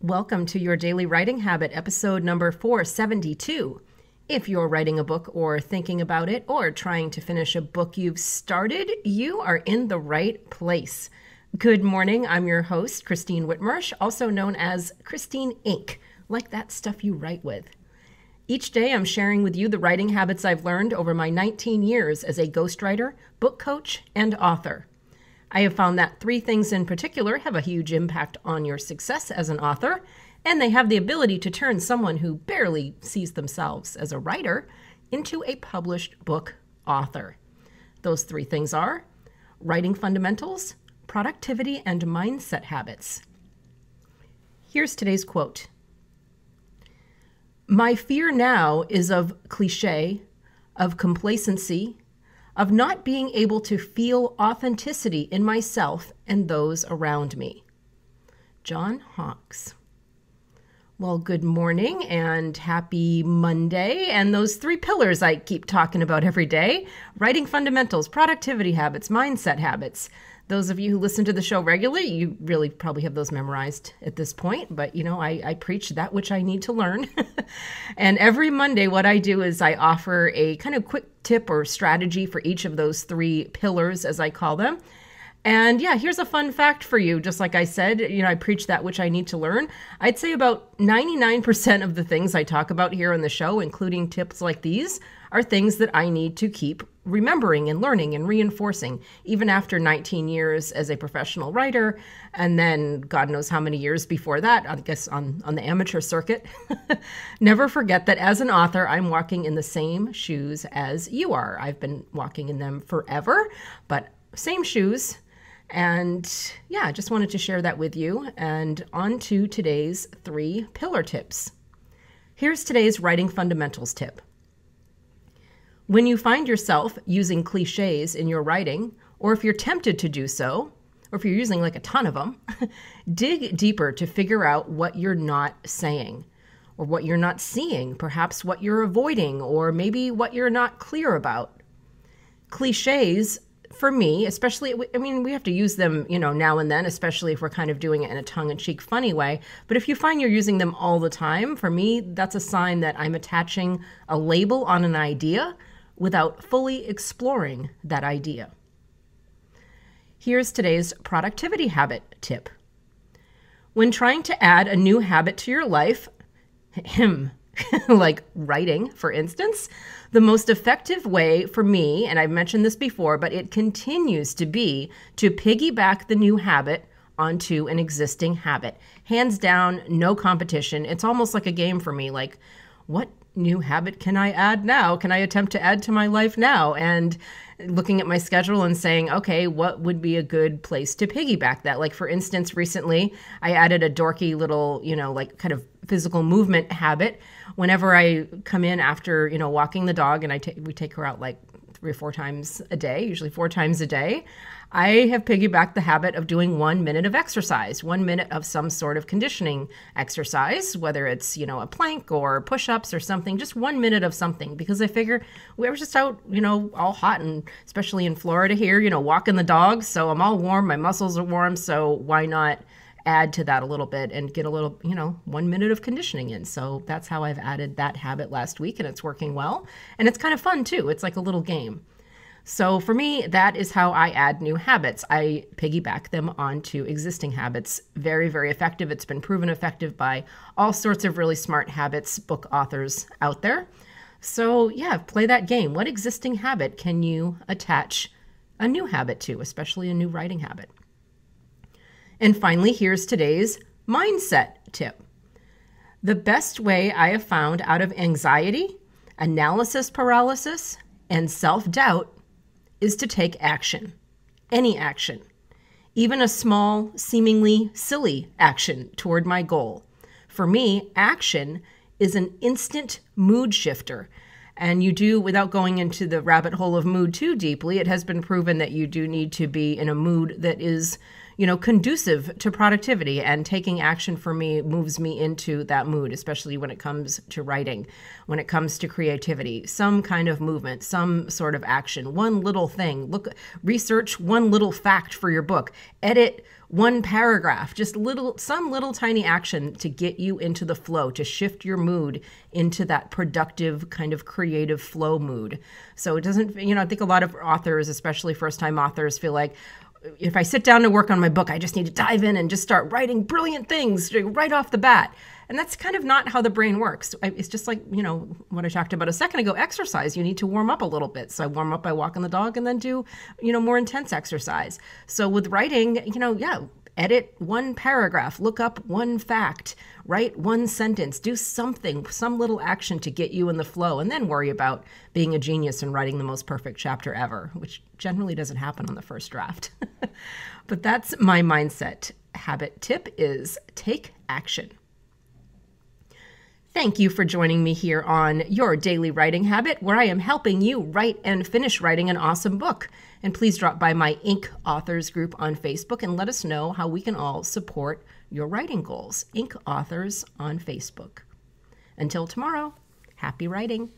Welcome to your Daily Writing Habit, episode number 472. If you're writing a book or thinking about it or trying to finish a book you've started, you are in the right place. Good morning. I'm your host, Christine Whitmarsh, also known as Christine Inc., like that stuff you write with. Each day I'm sharing with you the writing habits I've learned over my 19 years as a ghostwriter, book coach, and author. I have found that three things in particular have a huge impact on your success as an author, and they have the ability to turn someone who barely sees themselves as a writer into a published book author. Those three things are writing fundamentals, productivity, and mindset habits. Here's today's quote. My fear now is of cliché, of complacency, of not being able to feel authenticity in myself and those around me. John Hawkes. Well, good morning and happy Monday. And those three pillars I keep talking about every day, writing fundamentals, productivity habits, mindset habits. Those of you who listen to the show regularly, you really probably have those memorized at this point, but I preach that which I need to learn. And every Monday, what I do is I offer a kind of quick tip or strategy for each of those three pillars, as I call them. And yeah, here's a fun fact for you. Just like I said, I preach that which I need to learn. I'd say about 99% of the things I talk about here on the show, including tips like these, are things that I need to keep remembering and learning and reinforcing, even after 19 years as a professional writer, and then God knows how many years before that, I guess on the amateur circuit. Never forget that as an author, I'm walking in the same shoes as you are. I've been walking in them forever, but same shoes. And yeah, I just wanted to share that with you. And on to today's three pillar tips. Here's today's writing fundamentals tip. When you find yourself using cliches in your writing, or if you're tempted to do so, or if you're using like a ton of them, dig deeper to figure out what you're not saying, or what you're not seeing, perhaps what you're avoiding, or maybe what you're not clear about. Cliches, for me, especially, we have to use them, now and then, especially if we're kind of doing it in a tongue-in-cheek, funny way. But if you find you're using them all the time, for me, that's a sign that I'm attaching a label on an idea without fully exploring that idea. Here's today's productivity habit tip. When trying to add a new habit to your life, like writing, for instance, the most effective way for me, and I've mentioned this before, but it continues to be to piggyback the new habit onto an existing habit. Hands down, no competition. It's almost like a game for me, like, what new habit can I add now? Can I attempt to add to my life now? And looking at my schedule and saying, okay, what would be a good place to piggyback that? Like, for instance, recently I added a dorky little, like kind of physical movement habit. Whenever I come in after, walking the dog, and we take her out like 3 or 4 times a day, usually 4 times a day, I have piggybacked the habit of doing 1 minute of exercise, 1 minute of some sort of conditioning exercise, whether it's, a plank or push-ups or something, just 1 minute of something, because I figure we were just out, all hot, and especially in Florida here, walking the dog. So I'm all warm, my muscles are warm. So why not add to that a little bit and get a little, 1 minute of conditioning in. So that's how I've added that habit last week, and it's working well. And it's kind of fun too. It's like a little game. So for me, that is how I add new habits. I piggyback them onto existing habits. Very, very effective. It's been proven effective by all sorts of really smart habits book authors out there. So yeah, play that game. What existing habit can you attach a new habit to, especially a new writing habit? And finally, here's today's mindset tip. The best way I have found out of anxiety, analysis paralysis, and self-doubt is to take action. Any action. Even a small, seemingly silly action toward my goal. For me, action is an instant mood shifter. And you do, without going into the rabbit hole of mood too deeply, it has been proven that you do need to be in a mood that is, conducive to productivity, and taking action for me moves me into that mood, especially when it comes to writing, when it comes to creativity. Some kind of movement, some sort of action, one little thing. Research one little fact for your book, edit one paragraph, just some little tiny action to get you into the flow, to shift your mood into that productive kind of creative flow mood. So it doesn't, I think a lot of authors, especially first-time authors, feel like, if I sit down to work on my book, I just need to dive in and just start writing brilliant things right off the bat. And that's kind of not how the brain works. It's just like, what I talked about a second ago, exercise. You need to warm up a little bit. So I warm up by walking the dog and then do, more intense exercise. So with writing, edit one paragraph, look up one fact, write one sentence, do something, some little action to get you in the flow, and then worry about being a genius and writing the most perfect chapter ever, which generally doesn't happen on the first draft. But that's my mindset habit tip, is take action. Thank you for joining me here on Your Daily Writing Habit, where I am helping you write and finish writing an awesome book. And please drop by my Inc. Authors group on Facebook and let us know how we can all support your writing goals. Inc. Authors on Facebook. Until tomorrow, happy writing.